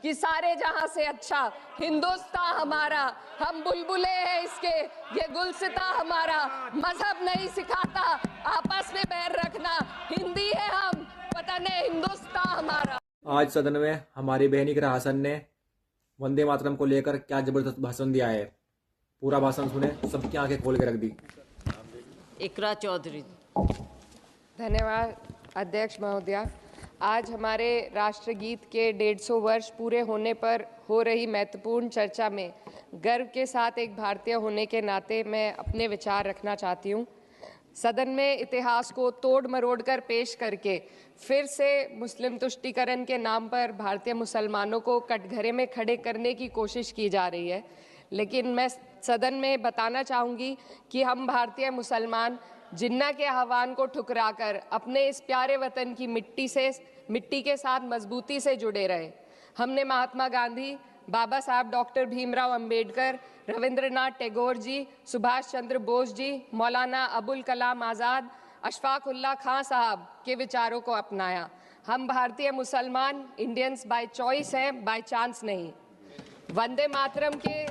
कि सारे जहां से अच्छा हिंदुस्तान हमारा, हम बुलबुले हैं इसके, ये गुलसिता हमारा, मजहब नहीं सिखाता आपस में बैर रखना, हिंदी है हम, वतन है हिंदुस्तान हमारा। आज सदन में हमारी बहन इकरा हसन ने वंदे मातरम को लेकर क्या जबरदस्त भाषण दिया है। पूरा भाषण सुने, सबकी आंखें खोल के रख दी। इकरा चौधरी। धन्यवाद अध्यक्ष महोदया। आज हमारे राष्ट्रगीत के 150 वर्ष पूरे होने पर हो रही महत्वपूर्ण चर्चा में गर्व के साथ एक भारतीय होने के नाते मैं अपने विचार रखना चाहती हूँ। सदन में इतिहास को तोड़ मरोड़ कर पेश करके फिर से मुस्लिम तुष्टीकरण के नाम पर भारतीय मुसलमानों को कटघरे में खड़े करने की कोशिश की जा रही है, लेकिन मैं सदन में बताना चाहूँगी कि हम भारतीय मुसलमान जिन्ना के आह्वान को ठुकराकर अपने इस प्यारे वतन की मिट्टी के साथ मजबूती से जुड़े रहे। हमने महात्मा गांधी, बाबा साहब डॉक्टर भीमराव अंबेडकर, रविंद्रनाथ टैगोर जी, सुभाष चंद्र बोस जी, मौलाना अबुल कलाम आज़ाद, अशफाक उल्लाह खां साहब के विचारों को अपनाया। हम भारतीय मुसलमान इंडियंस बाय चॉइस हैं, बाय चांस नहीं। वंदे मातरम के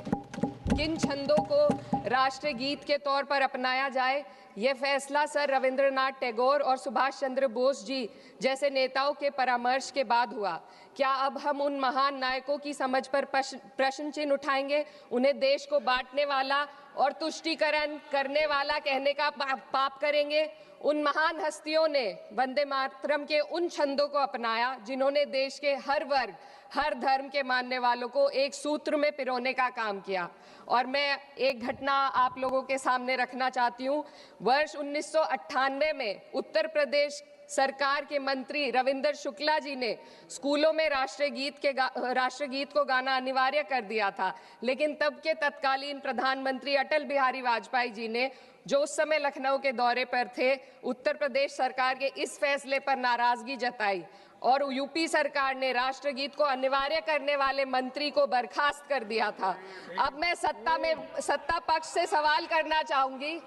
किन छंदों को राष्ट्रगीत के तौर पर अपनाया जाए, यह फैसला सर रविंद्रनाथ टैगोर और सुभाष चंद्र बोस जी जैसे नेताओं के परामर्श के बाद हुआ। क्या अब हम उन महान नायकों की समझ पर प्रश्न चिन्ह उठाएंगे, उन्हें देश को बांटने वाला और तुष्टीकरण करने वाला कहने का पाप करेंगे? उन महान हस्तियों ने वंदे मातरम के उन छंदों को अपनाया जिन्होंने देश के हर वर्ग, हर धर्म के मानने वालों को एक सूत्र में पिरोने का काम किया। और मैं एक घटना आप लोगों के सामने रखना चाहती हूँ। वर्ष 1998 में उत्तर प्रदेश सरकार के मंत्री रविंदर शुक्ला जी ने स्कूलों में राष्ट्रगीत को गाना अनिवार्य कर दिया था, लेकिन तब के तत्कालीन प्रधानमंत्री अटल बिहारी वाजपेयी जी ने, जो उस समय लखनऊ के दौरे पर थे, उत्तर प्रदेश सरकार के इस फैसले पर नाराजगी जताई और यूपी सरकार ने राष्ट्रगीत को अनिवार्य करने वाले मंत्री को बर्खास्त कर दिया था। अब मैं सत्ता पक्ष से सवाल करना चाहूंगी,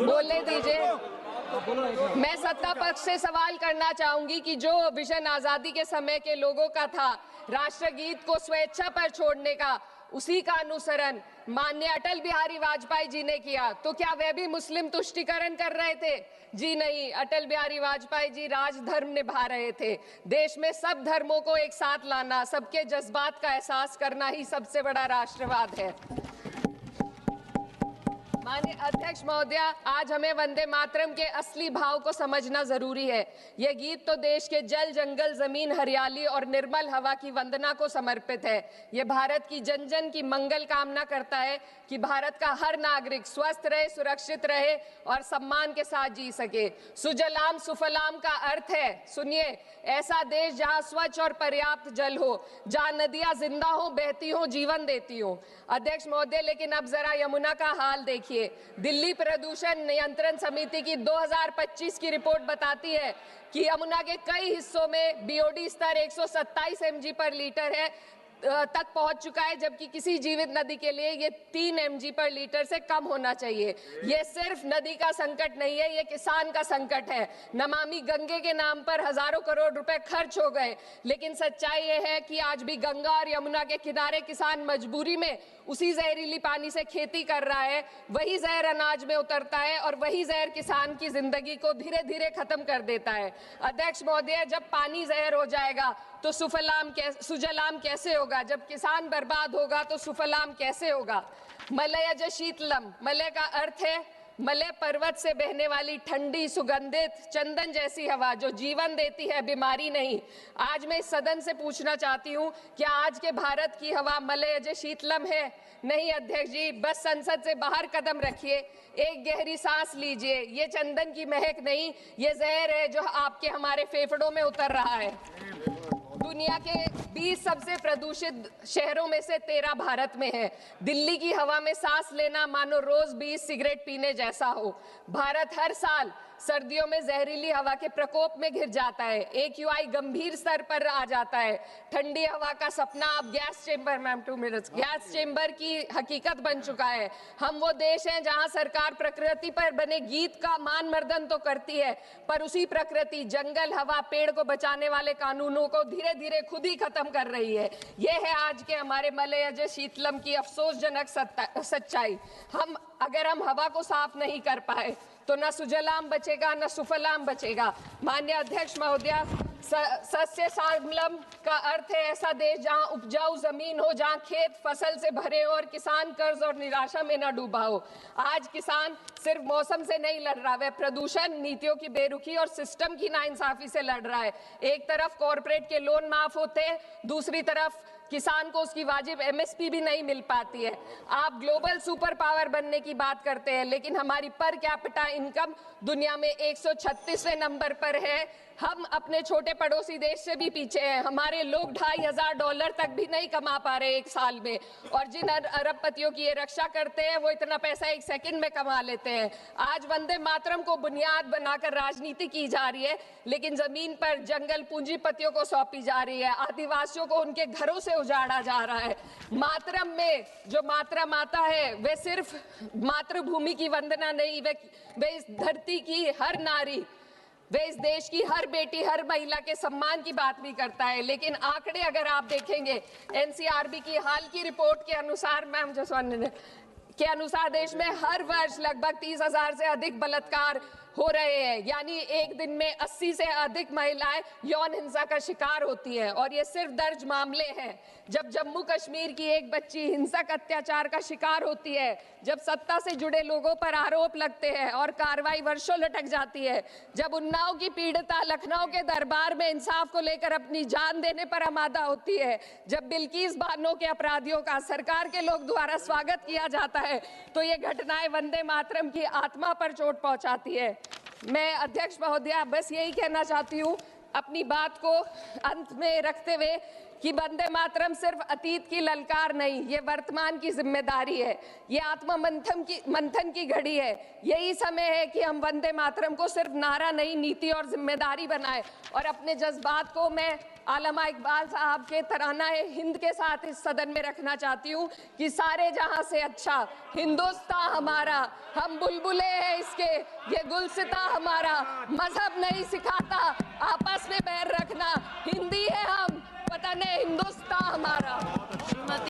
बोलने दीजिए। मैं सत्ता पक्ष से सवाल करना चाहूंगी कि जो विजन आजादी के समय के लोगों का था राष्ट्रगीत को स्वेच्छा पर छोड़ने का, उसी का अनुसरण माननीय अटल बिहारी वाजपेयी जी ने किया, तो क्या वह भी मुस्लिम तुष्टीकरण कर रहे थे? जी नहीं, अटल बिहारी वाजपेयी जी राजधर्म निभा रहे थे। देश में सब धर्मों को एक साथ लाना, सबके जज्बात का एहसास करना ही सबसे बड़ा राष्ट्रवाद है। माननीय अध्यक्ष महोदया, आज हमें वंदे मातरम के असली भाव को समझना जरूरी है। यह गीत तो देश के जल, जंगल, जमीन, हरियाली और निर्मल हवा की वंदना को समर्पित है। यह भारत की जन जन की मंगल कामना करता है कि भारत का हर नागरिक स्वस्थ रहे, सुरक्षित रहे और सम्मान के साथ जी सके। सुजलाम सुफलाम का अर्थ है, सुनिए, ऐसा देश जहां स्वच्छ और पर्याप्त जल हो, जहां नदियां जिंदा हो, बहती हो, जीवन देती हो। अध्यक्ष महोदय, लेकिन अब जरा यमुना का हाल देखिए। दिल्ली प्रदूषण नियंत्रण समिति की 2025 की रिपोर्ट बताती है कि यमुना के कई हिस्सों में बीओडी स्तर 127 mg पर लीटर है तक पहुंच चुका है, जबकि किसी जीवित नदी के लिए ये 3 mg पर लीटर से कम होना चाहिए। ये सिर्फ नदी का संकट नहीं है, ये किसान का संकट है। नमामि गंगे के नाम पर हजारों करोड़ रुपए खर्च हो गए, लेकिन सच्चाई ये है कि आज भी गंगा और यमुना के किनारे किसान मजबूरी में उसी जहरीली पानी से खेती कर रहा है। वही जहर अनाज में उतरता है और वही जहर किसान की जिंदगी को धीरे धीरे खत्म कर देता है। अध्यक्ष महोदय, जब पानी जहर हो जाएगा तो सुजलाम कैसे होगा? जब किसान बर्बाद होगा तो सुफलाम कैसे होगा? मलयज शीतलम, मलय का अर्थ है मलय पर्वत से बहने वाली ठंडी, सुगंधित, चंदन जैसी हवा जो जीवन देती है, बीमारी नहीं। आज मैं इस सदन से पूछना चाहती हूँ, क्या आज के भारत की हवा मलयज शीतलम है? नहीं अध्यक्ष जी, बस संसद से बाहर कदम रखिए, एक गहरी सांस लीजिए। ये चंदन की महक नहीं, ये जहर है जो आपके हमारे फेफड़ों में उतर रहा है। दुनिया के 20 सबसे प्रदूषित शहरों में से 13 भारत में है। दिल्ली की हवा में सांस लेना मानो रोज 20 सिगरेट पीने जैसा हो। भारत हर साल सर्दियों में जहरीली हवा के प्रकोप में घिर जाता है, AQI गंभीर स्तर पर आ जाता है। ठंडी हवा का सपना अब gas chamber, ma'am 2 minutes, gas chamber की हकीकत बन चुका है। हम वो देश हैं जहां सरकार प्रकृति पर बने गीत का मान मर्दन तो करती है, पर उसी प्रकृति, जंगल, हवा, पेड़ को बचाने वाले कानूनों को धीरे धीरे खुद ही खत्म कर रही है। ये है आज के हमारे मलयज शीतलम की अफसोसजनक सच्चाई। अगर हम हवा को साफ नहीं कर पाए तो न सुजलाम बचेगा न सुफलाम बचेगा। माननीय अध्यक्ष महोदया, सस्य श्यामलम का अर्थ है ऐसा देश जहां उपजाऊ जमीन हो, जहां खेत फसल से भरे हो और किसान कर्ज और निराशा में न डूबा हो। आज किसान सिर्फ मौसम से नहीं लड़ रहा, वह प्रदूषण, नीतियों की बेरुखी और सिस्टम की नाइंसाफी से लड़ रहा है। एक तरफ कॉरपोरेट के लोन माफ होते हैं, दूसरी तरफ किसान को उसकी वाजिब MSP भी नहीं मिल पाती है। आप ग्लोबल सुपर पावर बनने की बात करते हैं, लेकिन हमारी पर कैपिटा इनकम दुनिया में 136वें नंबर पर है। हम अपने छोटे पड़ोसी देश से भी पीछे हैं। हमारे लोग $2,500 तक भी नहीं कमा पा रहे एक साल में, और जिन अरबपतियों की ये रक्षा करते हैं वो इतना पैसा एक सेकंड में कमा लेते हैं। आज वंदे मातरम को बुनियाद बनाकर राजनीति की जा रही है, लेकिन जमीन पर जंगल पूंजीपतियों को सौंपी जा रही है, आदिवासियों को उनके घरों से उजाड़ा जा रहा है। मातरम में जो मात्रा माता है वे सिर्फ मातृभूमि की वंदना नहीं, वे इस धरती की हर नारी, वे इस देश की हर बेटी, हर महिला के सम्मान की बात भी करता है। लेकिन आंकड़े अगर आप देखेंगे, NCRB की हाल की रिपोर्ट के अनुसार, मैम जसवंत के अनुसार, देश में हर वर्ष लगभग 30,000 से अधिक बलात्कार हो रहे हैं, यानी एक दिन में 80 से अधिक महिलाएं यौन हिंसा का शिकार होती हैं। और ये सिर्फ दर्ज मामले हैं। जब जम्मू कश्मीर की एक बच्ची हिंसक अत्याचार का शिकार होती है, जब सत्ता से जुड़े लोगों पर आरोप लगते हैं और कार्रवाई वर्षों लटक जाती है, जब उन्नाव की पीड़िता लखनऊ के दरबार में इंसाफ को लेकर अपनी जान देने पर आमादा होती है, जब बिल्किस बानो के अपराधियों का सरकार के लोग द्वारा स्वागत किया जाता है, तो ये घटनाएं वंदे मातरम की आत्मा पर चोट पहुंचाती है। मैं अध्यक्ष महोदया बस यही कहना चाहती हूँ अपनी बात को अंत में रखते हुए कि वंदे मातरम सिर्फ अतीत की ललकार नहीं, ये वर्तमान की जिम्मेदारी है, ये आत्म मंथन की घड़ी है। यही समय है कि हम वंदे मातरम को सिर्फ नारा नहीं, नीति और जिम्मेदारी बनाए। और अपने जज्बात को मैं आलमा इकबाल साहब के तराना हिंद के साथ इस सदन में रखना चाहती हूँ कि सारे जहां से अच्छा हिंदुस्तान हमारा, हम बुलबुले हैं इसके, ये गुलसिता हमारा, मजहब नहीं सिखाता आपस में बैर रख